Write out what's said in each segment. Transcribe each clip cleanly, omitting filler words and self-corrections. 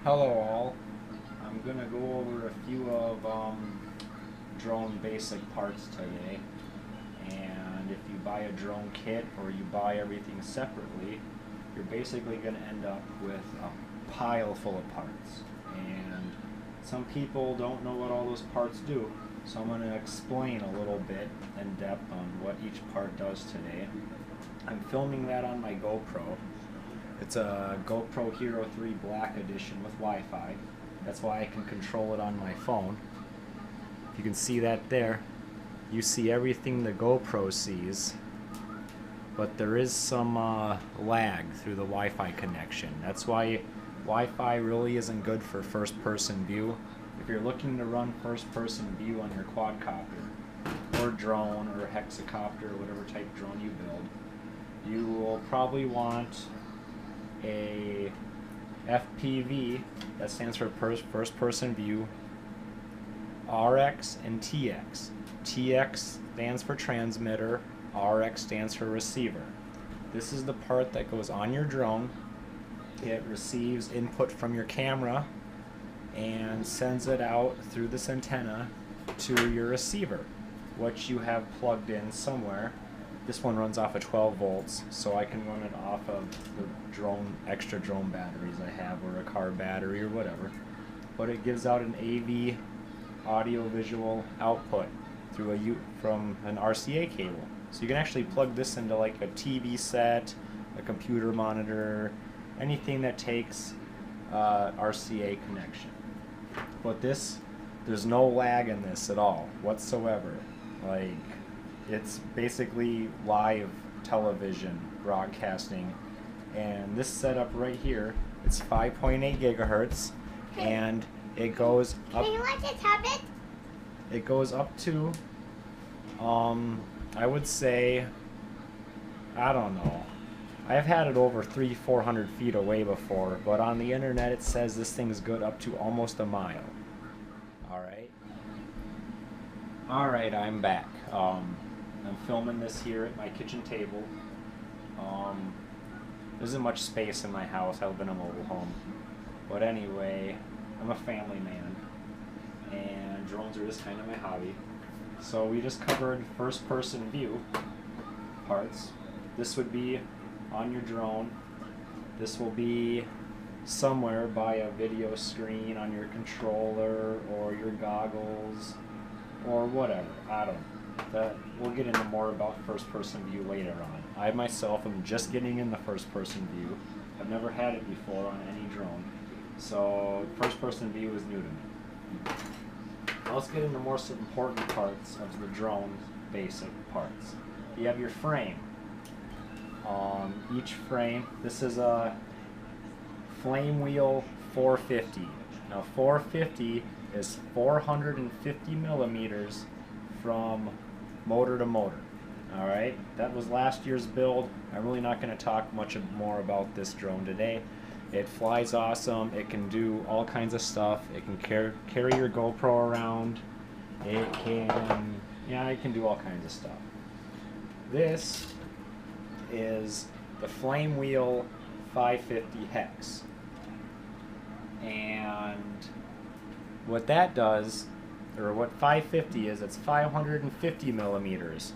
Hello all. I'm gonna go over a few of drone basic parts today, and if you buy a drone kit or you buy everything separately, you're basically gonna end up with a pile full of parts. And some people don't know what all those parts do, so I'm gonna explain a little bit in depth on what each part does today. I'm filming that on my GoPro. It's a GoPro Hero 3 Black Edition with Wi-Fi. That's why I can control it on my phone. If you can see that there, you see everything the GoPro sees, but there is some lag through the Wi-Fi connection. That's why Wi-Fi really isn't good for first-person view. If you're looking to run first-person view on your quadcopter, or drone, or hexacopter, or whatever type drone you build, you will probably want a FPV, that stands for first person view, RX and TX. TX stands for transmitter, RX stands for receiver. This is the part that goes on your drone. It receives input from your camera and sends it out through this antenna to your receiver, which you have plugged in somewhere. This one runs off of 12 volts, so I can run it off of the extra drone batteries I have, or a car battery or whatever. But it gives out an AV, audio-visual output through from an RCA cable. So you can actually plug this into like a TV set, a computer monitor, anything that takes RCA connection. But there's no lag in this at all whatsoever. Like, it's basically live television broadcasting, and this setup right here, it's 5.8 gigahertz, and it goes up. Can you watch this habit? It goes up to, I would say, I don't know. I've had it over 400 feet away before, but on the internet it says this thing's good up to almost a mile. Alright, I'm back. I'm filming this here at my kitchen table. There isn't much space in my house. I live in a mobile home. But anyway, I'm a family man, and drones are just kind of my hobby. So we just covered first-person view parts. This would be on your drone. This will be somewhere by a video screen on your controller or your goggles or whatever. I don't know. We'll get into more about first-person view later on. I myself am just getting in the first-person view. I've never had it before on any drone, so first-person view is new to me. Now let's get into more important parts of the drone's basic parts. You have your frame. Each frame, this is a Flamewheel 450. Now 450 is 450 millimeters from motor to motor. Alright, that was last year's build. I'm really not going to talk much more about this drone today. It flies awesome. It can do all kinds of stuff. It can carry your GoPro around. It can do all kinds of stuff. This is the Flamewheel 550 Hex. And what that does, or what 550 is, it's 550 millimeters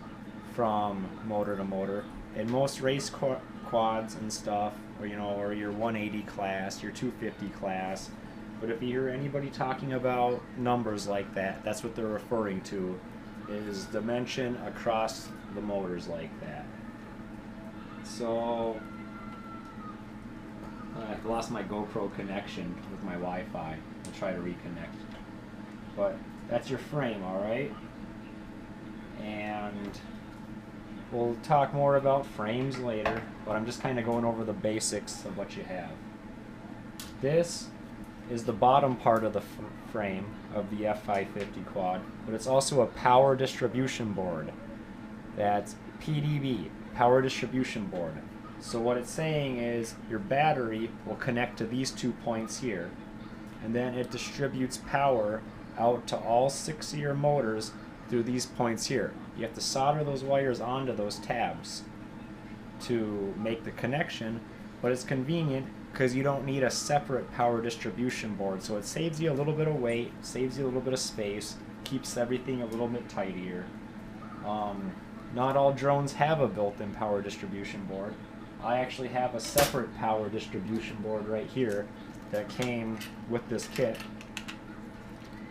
from motor to motor. In most race quads and stuff, or or your 180 class, your 250 class. But if you hear anybody talking about numbers like that, that's what they're referring to, is dimension across the motors like that. So I've lost my GoPro connection with my Wi-Fi. I'll try to reconnect. But that's your frame, alright? And we'll talk more about frames later, but I'm just kind of going over the basics of what you have. This is the bottom part of the frame of the F550 quad, but it's also a power distribution board. That's PDB, power distribution board. So what it's saying is your battery will connect to these 2 points here, and then it distributes power out to all 6 of your motors through these points here. You have to solder those wires onto those tabs to make the connection, but it's convenient because you don't need a separate power distribution board. So it saves you a little bit of weight, saves you a little bit of space, keeps everything a little bit tidier. Not all drones have a built-in power distribution board. I actually have a separate power distribution board right here that came with this kit.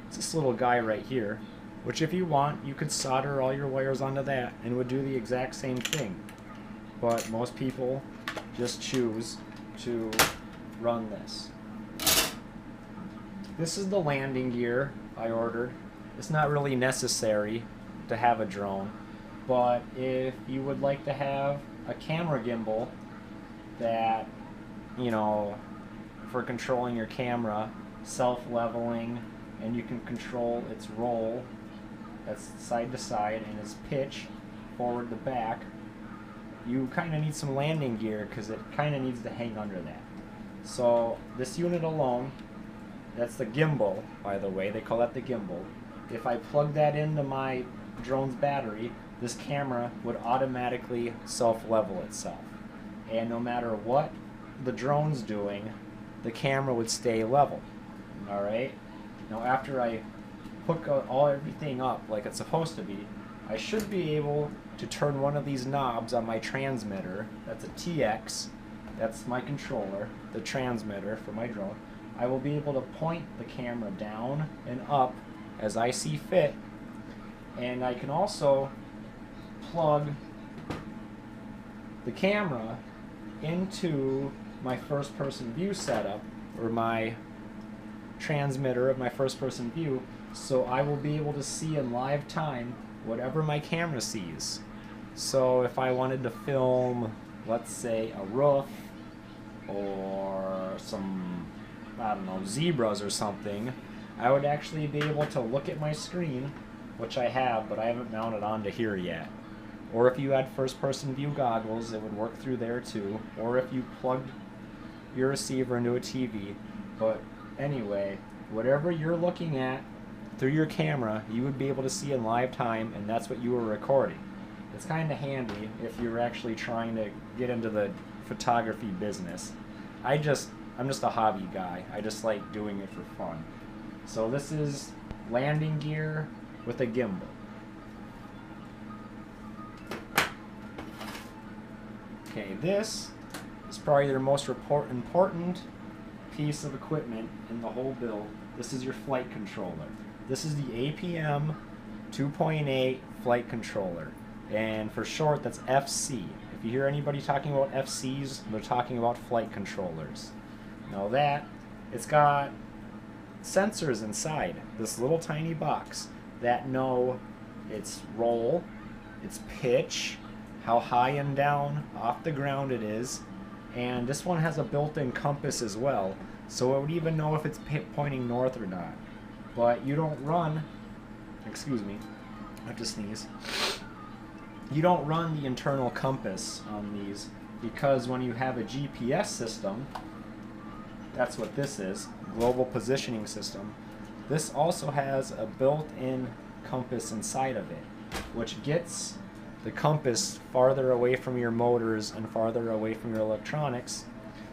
It's this little guy right here, which if you want, you could solder all your wires onto that and it would do the exact same thing. But most people just choose to run this. This is the landing gear I ordered. It's not really necessary to have a drone, but if you would like to have a camera gimbal that, you know, for controlling your camera, self-leveling, and you can control its roll, that's side to side, and its pitch, forward to back, you kind of need some landing gear because it kind of needs to hang under that. So this unit alone, that's the gimbal, by the way, they call that the gimbal. If I plug that into my drone's battery, this camera would automatically self-level itself. And no matter what the drone's doing, the camera would stay level. Alright? Now after I hook everything up like it's supposed to be, I should be able to turn one of these knobs on my transmitter. That's a TX. That's my controller, the transmitter for my drone. I will be able to point the camera down and up as I see fit. And I can also plug the camera into my first person view setup, or my transmitter of my first person view, so I will be able to see in live time whatever my camera sees. So if I wanted to film, let's say, a roof or some, I don't know, zebras or something, I would actually be able to look at my screen, which I have, but I haven't mounted onto here yet. Or if you had first-person view goggles, it would work through there too. Or if you plugged your receiver into a TV. But anyway, whatever you're looking at through your camera, you would be able to see in live time, and that's what you were recording. It's kind of handy if you're actually trying to get into the photography business. I'm just a hobby guy. I just like doing it for fun. So this is landing gear with a gimbal. Okay, this is probably their most important piece of equipment in the whole build. This is your flight controller. This is the APM 2.8 flight controller, and for short that's FC. If you hear anybody talking about FCs, they're talking about flight controllers. Now that, it's got sensors inside this little tiny box that know its roll, its pitch, how high and down off the ground it is, and this one has a built-in compass as well, so it would even know if it's pointing north or not. But you don't run, excuse me, I have to sneeze. You don't run the internal compass on these, because when you have a GPS system, that's what this is, Global Positioning System, this also has a built-in compass inside of it, which gets the compass farther away from your motors and farther away from your electronics,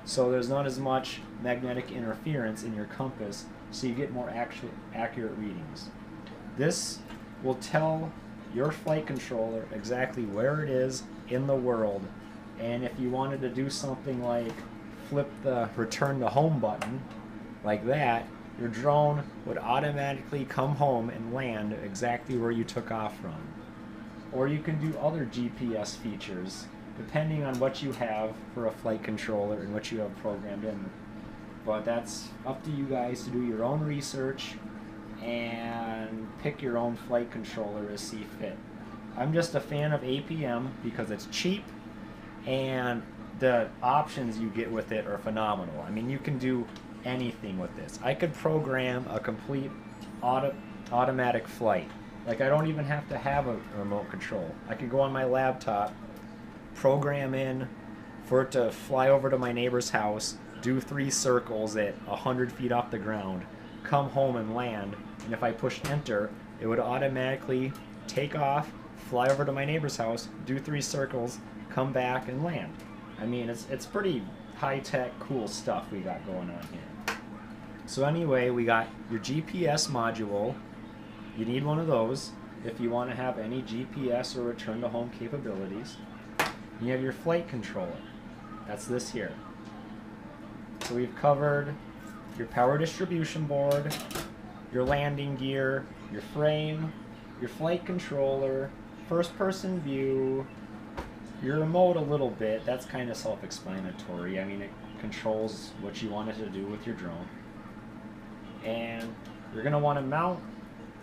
so there's not as much magnetic interference in your compass, so you get more accurate readings. This will tell your flight controller exactly where it is in the world, and if you wanted to do something like flip the return to home button like that, your drone would automatically come home and land exactly where you took off from. Or you can do other GPS features depending on what you have for a flight controller and what you have programmed in. But that's up to you guys to do your own research and pick your own flight controller as see fit. I'm just a fan of APM because it's cheap and the options you get with it are phenomenal. I mean, you can do anything with this. I could program a complete automatic flight. Like, I don't even have to have a remote control. I could go on my laptop, program in for it to fly over to my neighbor's house, do 3 circles at 100 feet off the ground, come home and land, and if I push enter, it would automatically take off, fly over to my neighbor's house, do 3 circles, come back and land. I mean, it's pretty high-tech, cool stuff we got going on here. So anyway, we got your GPS module. You need one of those if you want to have any GPS or return to home capabilities. You have your flight controller. That's this here. So we've covered your power distribution board, your landing gear, your frame, your flight controller, first person view, your remote a little bit. That's kind of self-explanatory. I mean, it controls what you want it to do with your drone. And you're going to want to mount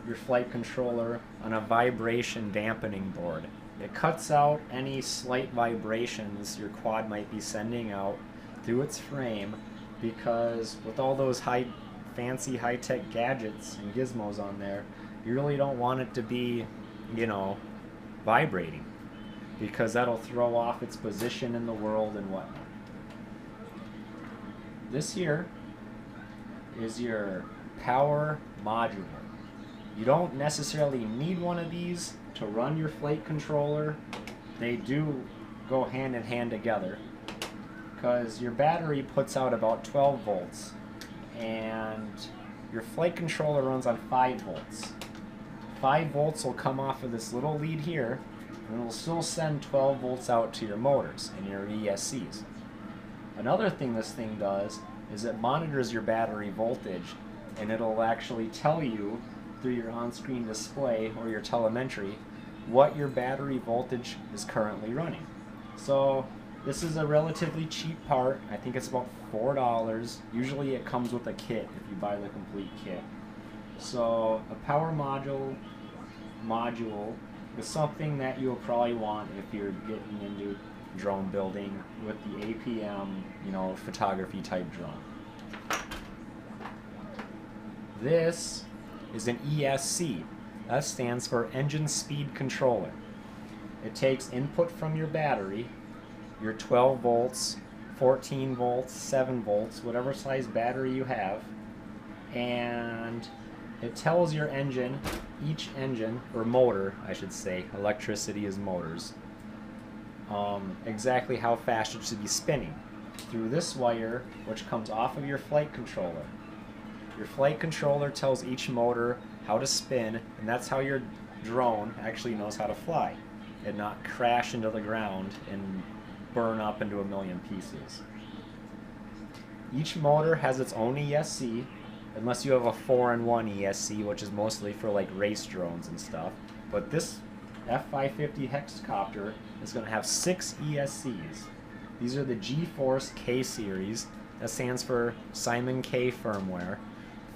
your flight controller on a vibration dampening board. It cuts out any slight vibrations your quad might be sending out through its frame, because with all those fancy high-tech gadgets and gizmos on there, you really don't want it to be, you know, vibrating, because that'll throw off its position in the world and whatnot. This here is your power module. You don't necessarily need one of these to run your flight controller. They do go hand in hand together, because your battery puts out about 12 volts and your flight controller runs on 5 volts. 5 volts will come off of this little lead here, and it will still send 12 volts out to your motors and your ESCs. Another thing this thing does is it monitors your battery voltage, and it'll actually tell you through your on-screen display or your telemetry what your battery voltage is currently running. So this is a relatively cheap part. I think it's about $4. Usually it comes with a kit if you buy the complete kit. So a power module is something that you'll probably want if you're getting into drone building with the APM, you know, photography type drone. This is an ESC. That stands for Engine Speed Controller. It takes input from your battery, your 12 volts, 14 volts, 7 volts, whatever size battery you have, and it tells your engine, each engine, or motor, I should say, electricity is motors, exactly how fast it should be spinning through this wire, which comes off of your flight controller. Your flight controller tells each motor how to spin, and that's how your drone actually knows how to fly and not crash into the ground and burn up into a million pieces. Each motor has its own ESC, unless you have a 4-in-1 ESC, which is mostly for like race drones and stuff. But this F550 Hexcopter is going to have 6 ESCs. These are the G-Force K series. That stands for Simon K firmware.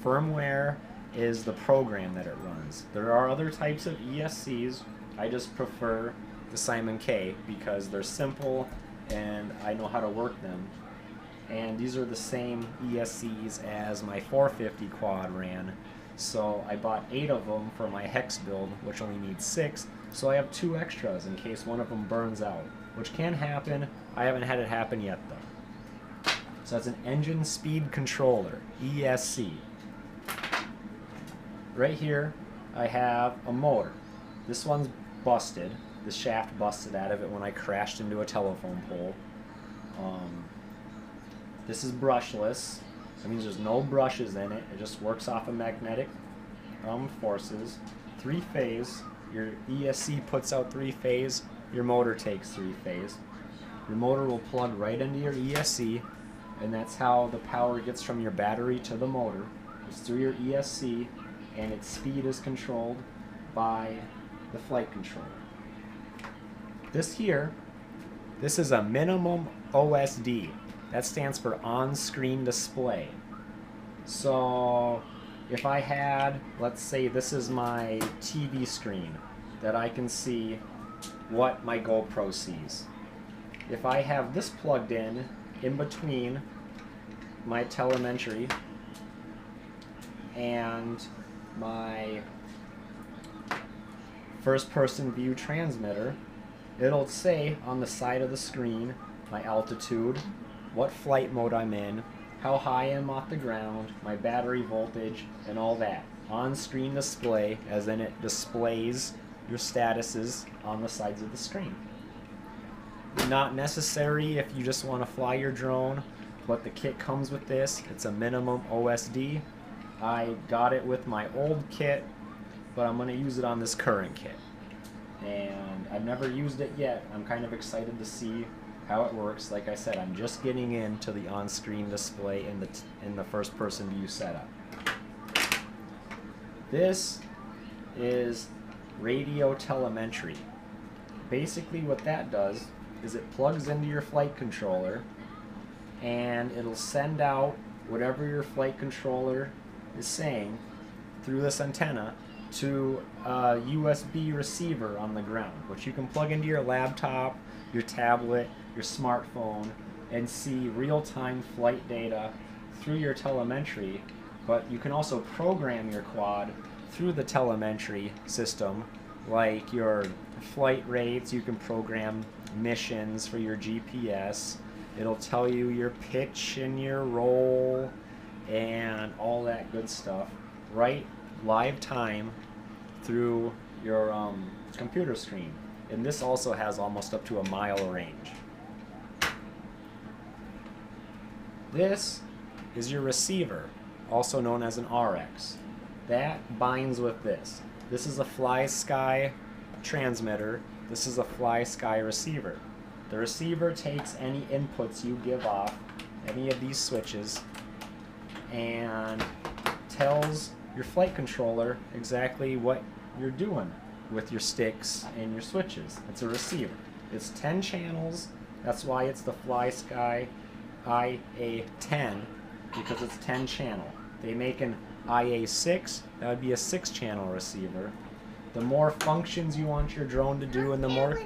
Firmware is the program that it runs. There are other types of ESCs. I just prefer the Simon K because they're simple and I know how to work them. And these are the same ESCs as my 450 quad ran. So I bought 8 of them for my Hex build, which only needs 6. So I have 2 extras in case one of them burns out, which can happen. I haven't had it happen yet though. So that's an Engine Speed Controller, ESC. Right here I have a motor. This one's busted. The shaft busted out of it when I crashed into a telephone pole. This is brushless. That means there's no brushes in it. It just works off of magnetic forces. 3-phase. Your ESC puts out 3-phase. Your motor takes 3-phase. Your motor will plug right into your ESC, and that's how the power gets from your battery to the motor. It's through your ESC, and its speed is controlled by the flight controller. This here, this is a minimum OSD. That stands for on-screen display. So if I had, let's say this is my TV screen that I can see what my GoPro sees. If I have this plugged in between my telemetry and my first-person view transmitter, it'll say on the side of the screen my altitude, what flight mode I'm in, how high I am off the ground, my battery voltage, and all that. On-screen display, as in it displays your statuses on the sides of the screen. Not necessary if you just want to fly your drone, but the kit comes with this. It's a minimum OSD. I got it with my old kit, but I'm going to use it on this current kit. And I've never used it yet. I'm kind of excited to see how it works. Like I said, I'm just getting into the on-screen display in the first-person view setup. This is radio telemetry. Basically what that does is it plugs into your flight controller and it'll send out whatever your flight controller is saying through this antenna to a USB receiver on the ground, which you can plug into your laptop, your tablet, your smartphone, and see real-time flight data through your telemetry. But you can also program your quad through the telemetry system, like your flight rates. You can program missions for your GPS. It'll tell you your pitch and your roll and all that good stuff right live time through your computer screen. And this also has almost up to a mile range. This is your receiver, also known as an RX. That binds with this. This is a FlySky transmitter. This is a FlySky receiver. The receiver takes any inputs you give off, any of these switches, and tells your flight controller exactly what you're doing with your sticks and your switches. It's a receiver. It's 10 channels. That's why it's the FlySky IA10, because it's 10 channel. They make an IA6, that would be a 6-channel receiver. The more functions you want your drone to do and the more...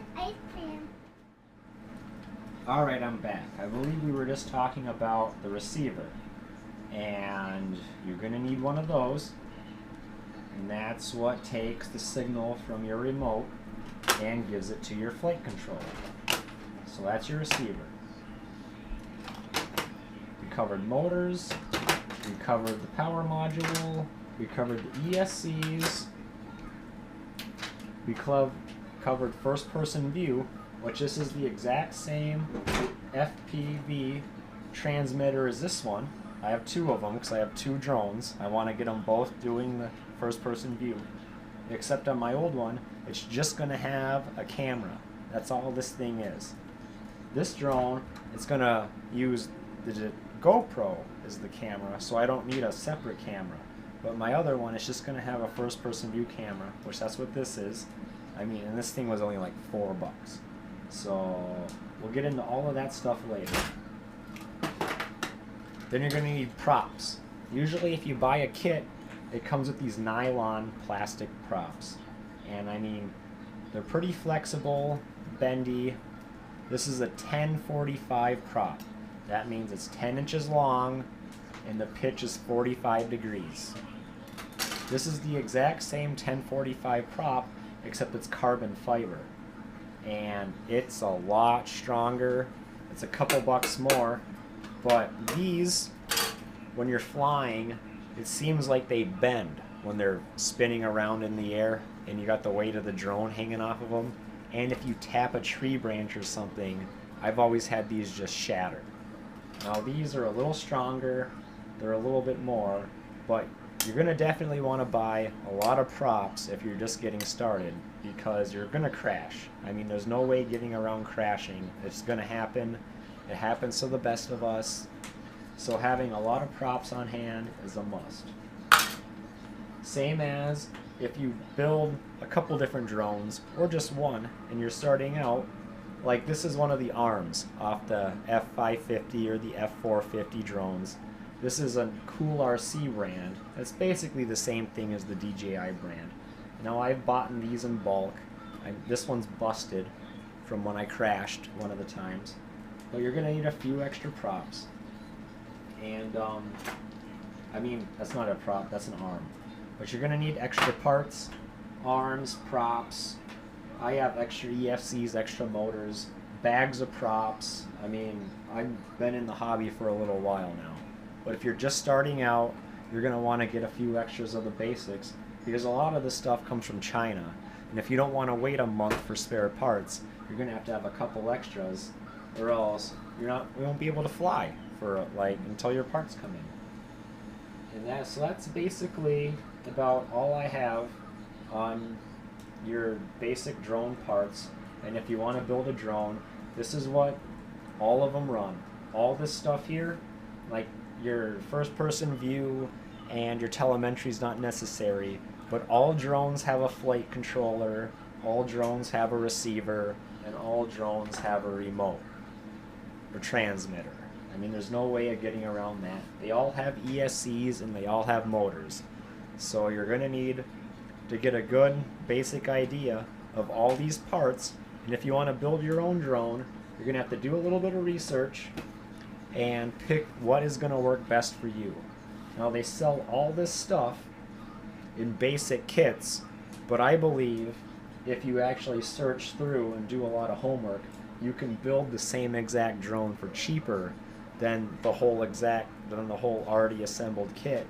Alright, I'm back. I believe we were just talking about the receiver. And you're going to need one of those. And that's what takes the signal from your remote and gives it to your flight controller. So that's your receiver. We covered motors. We covered the power module. We covered the ESCs. We covered first-person view, which this is the exact same FPV transmitter as this one. I have two of them because I have two drones. I want to get them both doing the first-person view. Except on my old one, it's just going to have a camera. That's all this thing is. This drone, it's going to use the GoPro as the camera, so I don't need a separate camera. But my other one is just going to have a first-person view camera, which that's what this is. I mean, and this thing was only like $4. So we'll get into all of that stuff later. Then you're going to need props. Usually if you buy a kit, it comes with these nylon plastic props. And I mean, they're pretty flexible, bendy. This is a 1045 prop. That means it's 10 inches long and the pitch is 45 degrees. This is the exact same 1045 prop, except it's carbon fiber. And it's a lot stronger. It's a couple bucks more. But these, when you're flying, it seems like they bend when they're spinning around in the air and you got the weight of the drone hanging off of them. And if you tap a tree branch or something, I've always had these just shatter. Now these are a little stronger, they're a little bit more, but you're going to definitely want to buy a lot of props if you're just getting started, because you're going to crash. I mean, there's no way getting around crashing. It's going to happen. It happens to the best of us. So having a lot of props on hand is a must. Same as if you build a couple different drones, or just one, and you're starting out, like this is one of the arms off the F550 or the F450 drones. This is a Cool RC brand. It's basically the same thing as the DJI brand. Now I've bought these in bulk. This one's busted from when I crashed one of the times. But you're going to need a few extra props. And, I mean, that's not a prop, that's an arm. But you're going to need extra parts, arms, props. I have extra EFCs, extra motors, bags of props. I mean, I've been in the hobby for a little while now. But if you're just starting out, you're going to want to get a few extras of the basics, because a lot of this stuff comes from China. And if you don't want to wait a month for spare parts, you're gonna have to have a couple extras, or else you won't be able to fly for like until your parts come in. And that's basically about all I have on your basic drone parts. And if you want to build a drone, this is what all of them run. All this stuff here, like your first person view and your telemetry is not necessary, but all drones have a flight controller, all drones have a receiver, and all drones have a remote or transmitter. I mean, there's no way of getting around that. They all have ESCs and they all have motors. So you're going to need to get a good basic idea of all these parts. And if you want to build your own drone, you're going to have to do a little bit of research and pick what is going to work best for you. Now, they sell all this stuff in basic kits, but I believe if you actually search through and do a lot of homework, you can build the same exact drone for cheaper than the whole already assembled kit,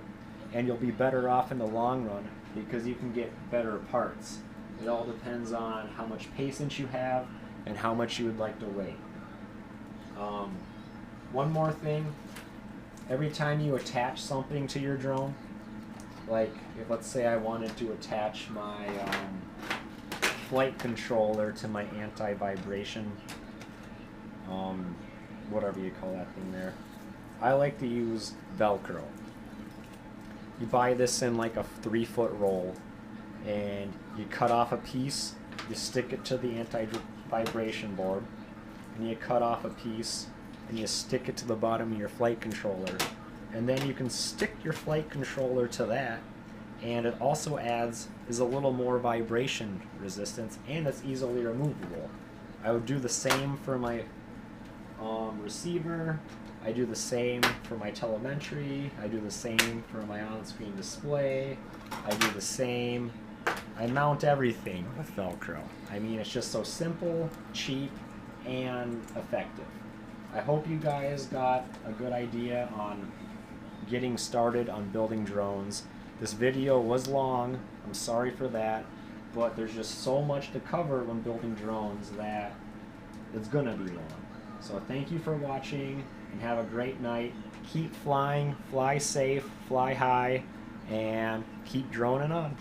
and you'll be better off in the long run because you can get better parts. It all depends on how much patience you have and how much you would like to wait. One more thing, every time you attach something to your drone, like if let's say I wanted to attach my flight controller to my anti-vibration, whatever you call that thing there, I like to use Velcro. You buy this in like a 3-foot roll, and you cut off a piece, you stick it to the anti-vibration board, and you cut off a piece and you stick it to the bottom of your flight controller, and then you can stick your flight controller to that, and it also is a little more vibration resistance, and it's easily removable. I would do the same for my receiver, I do the same for my telemetry, I do the same for my on-screen display, I do the same. I mount everything with Velcro. I mean, it's just so simple, cheap, and effective. I hope you guys got a good idea on getting started on building drones. This video was long, I'm sorry for that, but there's just so much to cover when building drones that it's gonna be long. So thank you for watching, and have a great night. Keep flying, fly safe, fly high, and keep droning on.